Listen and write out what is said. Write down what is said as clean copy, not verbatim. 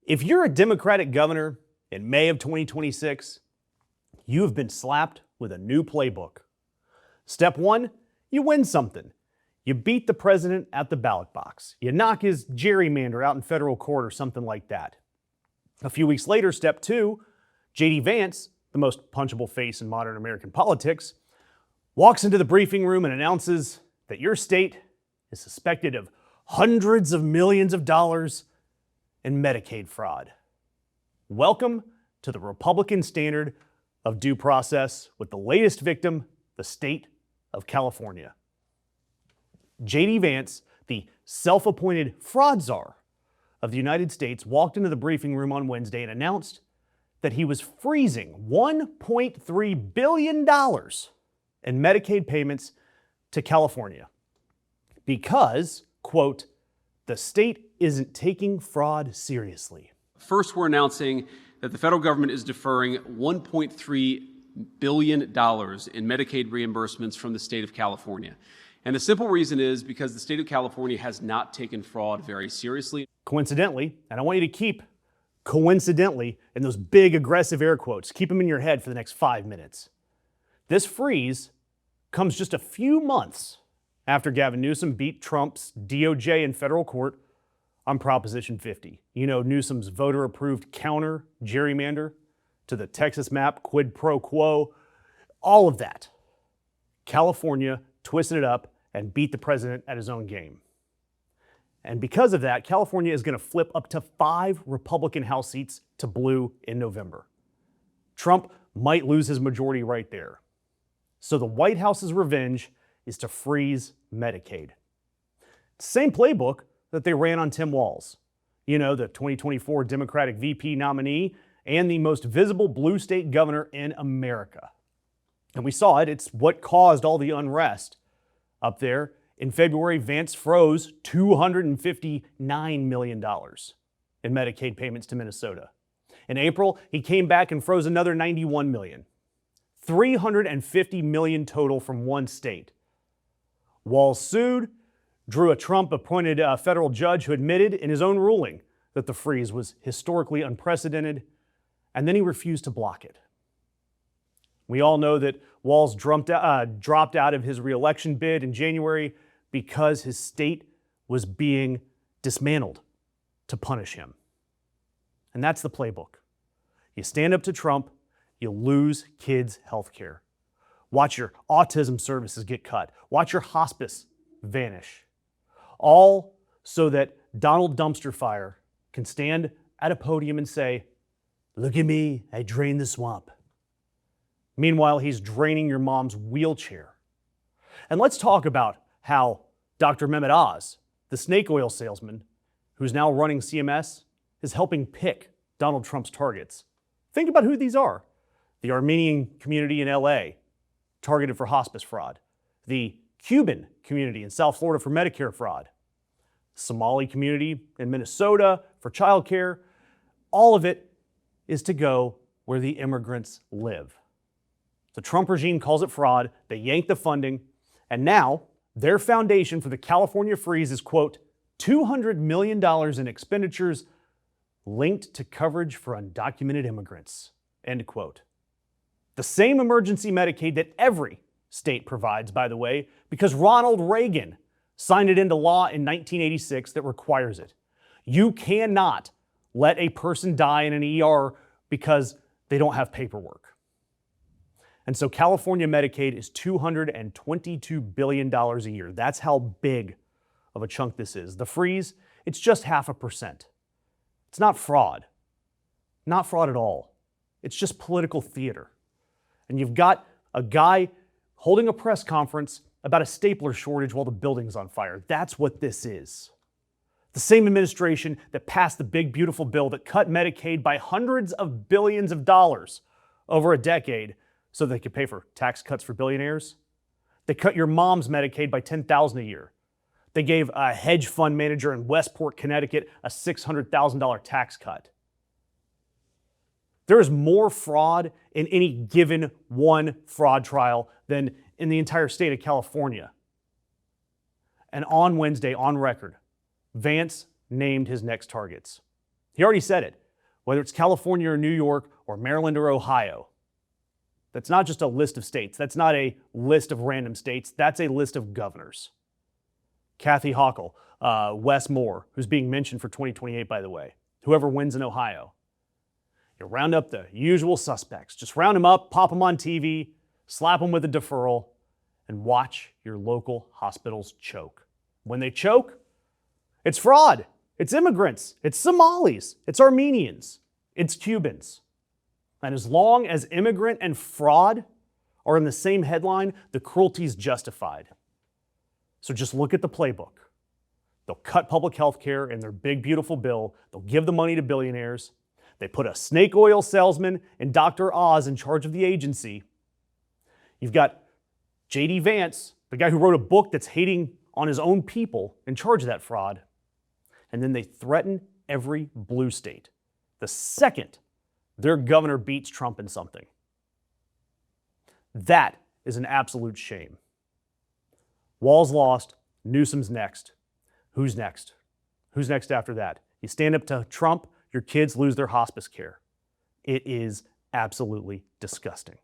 If you're a Democratic governor in May of 2026, you have been slapped with a new playbook. Step one, you win something. You beat the president at the ballot box. You knock his gerrymander out in federal court or something like that. A few weeks later, step two, J.D. Vance, the most punchable face in modern American politics, walks into the briefing room and announces that your state is suspected of hundreds of millions of dollars in Medicaid fraud. Welcome to the Republican standard of due process with the latest victim, the state of California. J.D. Vance, the self-appointed fraud czar of the United States, walked into the briefing room on Wednesday and announced that he was freezing $1.3 billion in Medicaid payments to California because, quote, the state isn't taking fraud seriously. First, we're announcing that the federal government is deferring $1.3 billion in Medicaid reimbursements from the state of California. And the simple reason is because the state of California has not taken fraud very seriously. Coincidentally, and I want you to keep coincidentally in those big aggressive air quotes, keep them in your head for the next 5 minutes. This freeze comes just a few months after Gavin Newsom beat Trump's DOJ in federal court on Proposition 50. You know, Newsom's voter-approved counter gerrymander to the Texas map, quid pro quo, all of that. California twisted it up and beat the president at his own game. And because of that, California is going to flip up to 5 Republican House seats to blue in November. Trump might lose his majority right there. So the White House's revenge is to freeze Medicaid. Same playbook that they ran on Tim Walz. You know, the 2024 Democratic VP nominee and the most visible blue state governor in America. And we saw it. It's what caused all the unrest up there. In February, Vance froze $259 million in Medicaid payments to Minnesota. In April, he came back and froze another $91 million. $350 million total from one state. Walz sued, drew a Trump-appointed federal judge who admitted in his own ruling that the freeze was historically unprecedented, and then he refused to block it. We all know that Walz dropped out of his re-election bid in January because his state was being dismantled to punish him. And that's the playbook. You stand up to Trump, you lose kids' health care. Watch your autism services get cut. Watch your hospice vanish. All so that Donald Dumpster Fire can stand at a podium and say, "Look at me, I drained the swamp." Meanwhile, he's draining your mom's wheelchair. And let's talk about how Dr. Mehmet Oz, the snake oil salesman who's now running CMS, is helping pick Donald Trump's targets. Think about who these are. The Armenian community in LA, targeted for hospice fraud. The Cuban community in South Florida for Medicare fraud. Somali community in Minnesota for childcare. All of it is to go where the immigrants live. The Trump regime calls it fraud, they yank the funding, and now their foundation for the California freeze is, quote, $200 million in expenditures linked to coverage for undocumented immigrants, end quote. The same emergency Medicaid that every state provides, by the way, because Ronald Reagan signed it into law in 1986 that requires it. You cannot let a person die in an ER because they don't have paperwork. And so California Medicaid is $222 billion a year. That's how big of a chunk this is. The freeze, it's just 0.5%. It's not fraud. Not fraud at all. It's just political theater. And you've got a guy holding a press conference about a stapler shortage while the building's on fire. That's what this is. The same administration that passed the big, beautiful bill that cut Medicaid by hundreds of billions of dollars over a decade so they could pay for tax cuts for billionaires. They cut your mom's Medicaid by $10,000 a year. They gave a hedge fund manager in Westport, Connecticut, a $600,000 tax cut. There is more fraud in any given one fraud trial than in the entire state of California. And on Wednesday, on record, Vance named his next targets. He already said it. Whether it's California or New York or Maryland or Ohio, that's not just a list of states. That's not a list of random states. That's a list of governors. Kathy Hochul, Wes Moore, who's being mentioned for 2028, by the way, whoever wins in Ohio. You round up the usual suspects. Just round them up, pop them on TV, slap them with a deferral, and watch your local hospitals choke. When they choke, it's fraud. It's immigrants. It's Somalis. It's Armenians. It's Cubans. And as long as immigrant and fraud are in the same headline, the cruelty is justified. So just look at the playbook. They'll cut public health care in their big, beautiful bill. They'll give the money to billionaires. They put a snake oil salesman and Dr. Oz in charge of the agency. You've got J.D. Vance, the guy who wrote a book that's hating on his own people, in charge of that fraud. And then they threaten every blue state the second their governor beats Trump in something. That is an absolute shame. Walz lost. Newsom's next. Who's next? Who's next after that? You stand up to Trump, your kids lose their hospice care. It is absolutely disgusting.